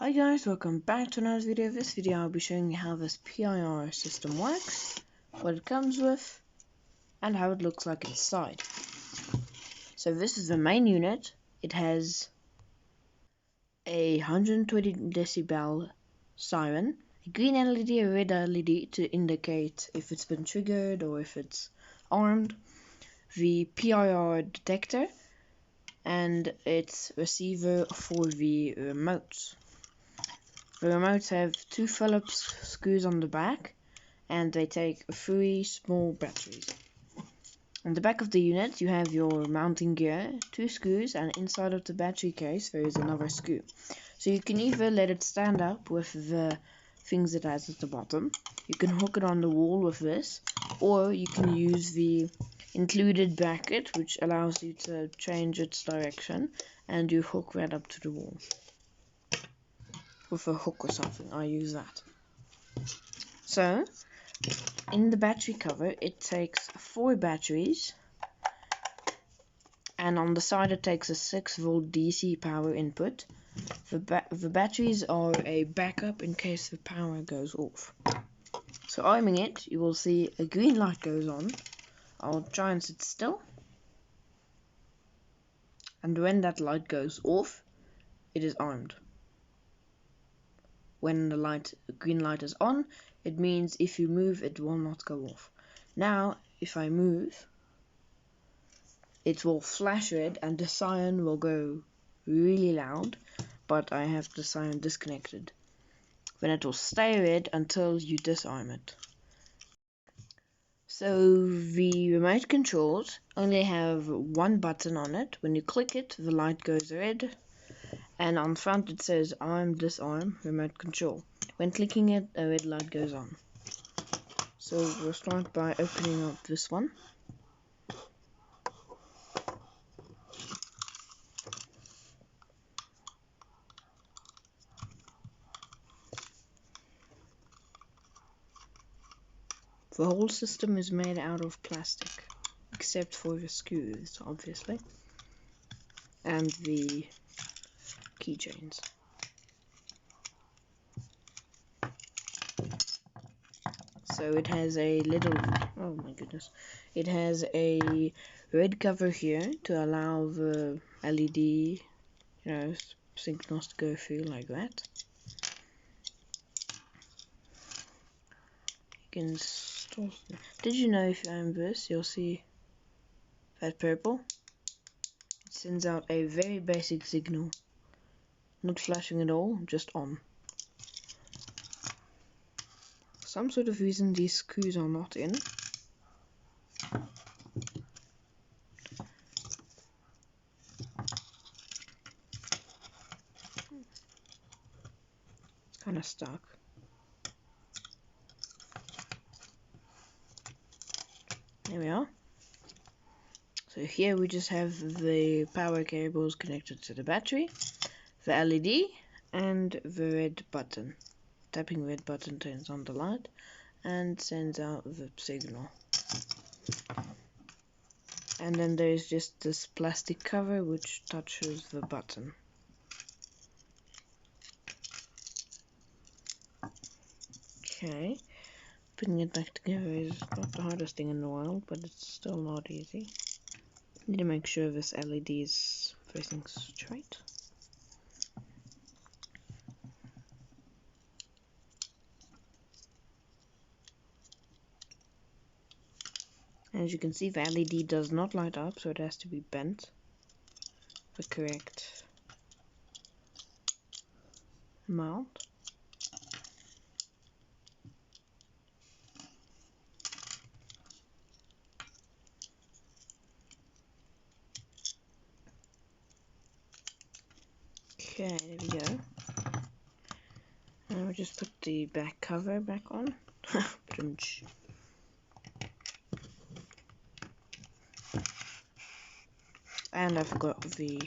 Hi guys, welcome back to another video. This video I'll be showing you how this p.i.r system works, what it comes with, and how it looks like inside. So this is the main unit. It has a 120 decibel siren, a green LED, a red LED to indicate if it's been triggered or if it's armed, the p.i.r detector, and its receiver for the remotes. The remotes have two Phillips screws on the back, and they take 3 small batteries. On the back of the unit you have your mounting gear, 2 screws, and inside of the battery case there is another screw. So you can either let it stand up with the things it has at the bottom, you can hook it on the wall with this, or you can use the included bracket which allows you to change its direction, and you hook that up to the wall. With a hook or something, I use that. So, in the battery cover, it takes 4 batteries, and on the side it takes a 6-volt DC power input. The batteries are a backup in case the power goes off. So arming it, you will see a green light goes on. I'll try and sit still. And when that light goes off, it is armed. When the green light is on, it means if you move, it will not go off. Now, if I move, it will flash red and the siren will go really loud, but I have the siren disconnected. Then it will stay red until you disarm it. So the remote controls only have one button on it. When you click it, the light goes red, and on front it says arm, disarm, remote control. When clicking it, a red light goes on. So we'll start by opening up this one. The whole system is made out of plastic, except for the screws, obviously, and the keychains. So it has a little, oh my goodness, it has a red cover here to allow the LED, signals to go through like that. You can start. Did you know if you aim this, you'll see that purple? It sends out a very basic signal, not flashing at all, just on. For some sort of reason these screws are not in. It's kind of stuck. There we are. So here we just have the power cables connected to the battery, the LED, and the red button. Tapping red button turns on the light and sends out the signal. And then there's just this plastic cover which touches the button. Okay, putting it back together is not the hardest thing in the world, but it's still not easy. Need to make sure this LED is facing straight. As you can see, the LED does not light up, so it has to be bent the correct amount. Okay, there we go. Now we'll just put the back cover back on. And I forgot the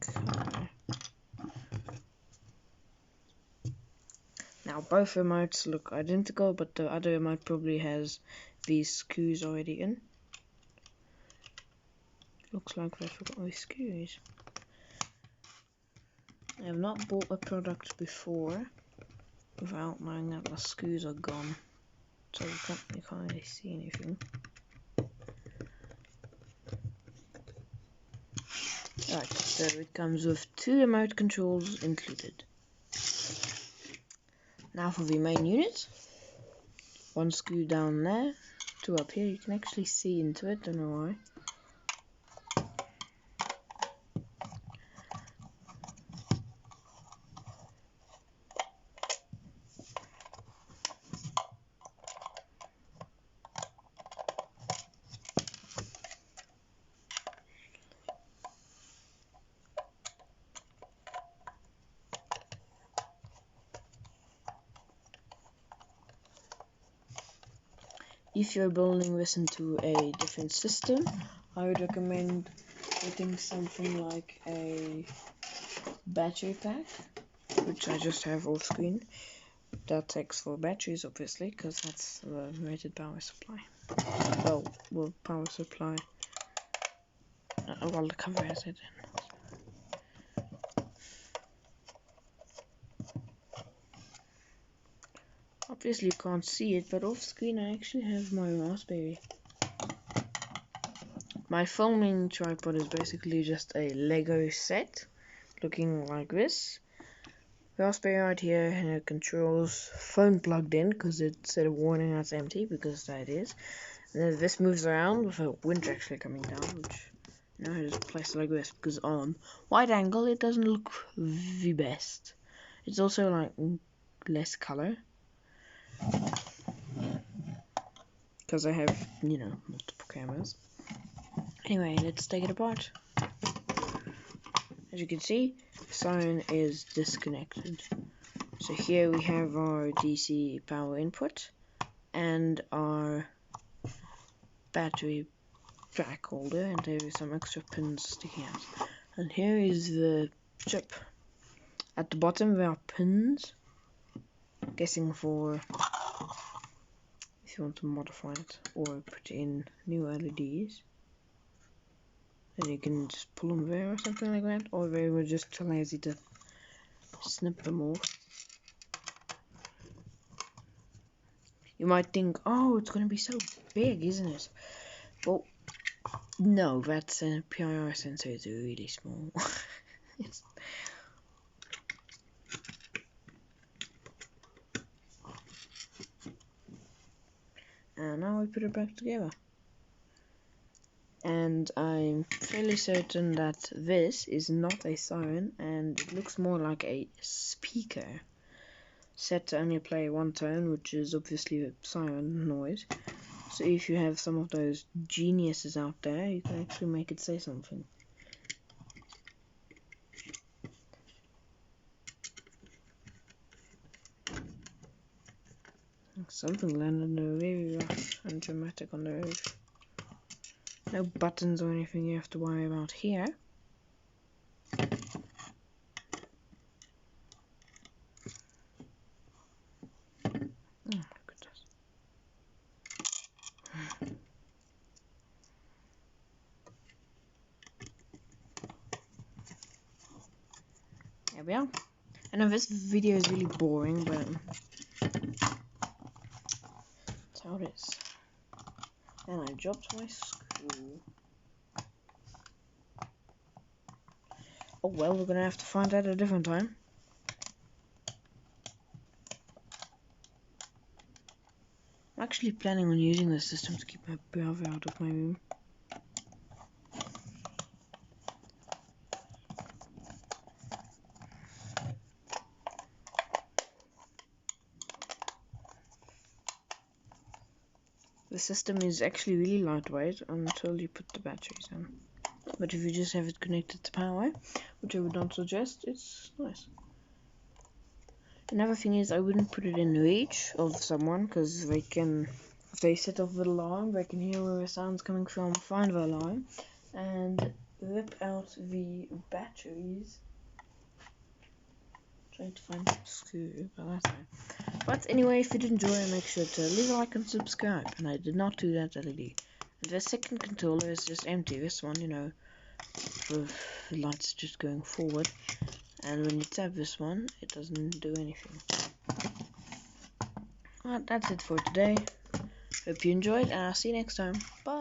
cover. Now both remotes look identical, but the other remote probably has these screws already in. Looks like I forgot my screws. have not bought a product before without knowing that the screws are gone, so you can't really see anything. Right, so it comes with 2 remote controls included. Now for the main unit. 1 screw down there, 2 up here. You can actually see into it, don't know why. If you're building this into a different system, I would recommend getting something like a battery pack, which I just have off screen. That takes 4 batteries, obviously, because that's the rated power supply. Well, power supply. Well, the cover has it in. Obviously you can't see it, but off screen I actually have my Raspberry. My filming tripod is basically just a Lego set, looking like this. Raspberry right here, and it controls phone plugged in, because it said a warning that's empty, because that is. And then this moves around with a winch actually coming down, which now I just place it like this, because on wide angle it doesn't look the best. It's also like less color, because I have, you know, multiple cameras. Anyway, let's take it apart. As you can see, the siren is disconnected. So here we have our DC power input and our battery pack holder, and there is some extra pins sticking out. And here is the chip. At the bottom there are pins, guessing for if you want to modify it or put in new LEDs. And you can just pull them there or something like that, or they were just too lazy to snip them off. You might think, oh, it's going to be so big, isn't it? Well, no, that p.i.r sensor is really small. And now we put it back together. And I'm fairly certain that this is not a siren, and it looks more like a speaker set to only play 1 tone, which is obviously a siren noise. So if you have some of those geniuses out there, you can actually make it say something. Something landed really rough and dramatic on the roof. No buttons or anything you have to worry about here. Oh, look at this. There we are. I know this video is really boring, but that's how it is. And I dropped my screw. Oh well, we're gonna have to find out at a different time. I'm actually planning on using this system to keep my brother out of my room. The system is actually really lightweight until you put the batteries in. But if you just have it connected to power, which I would not suggest, it's nice. Another thing is I wouldn't put it in reach of someone, because they can, if they set off the alarm, they can hear where the sound's coming from, find the alarm, and rip out the batteries. Trying to find the screw, but that's fine. But anyway, if you did enjoy, make sure to leave a like and subscribe. And I did not do that LED. And the second controller is just empty. This one, you know, the lights just going forward. and when you tap this one, it doesn't do anything. Alright, that's it for today. Hope you enjoyed, and I'll see you next time. Bye!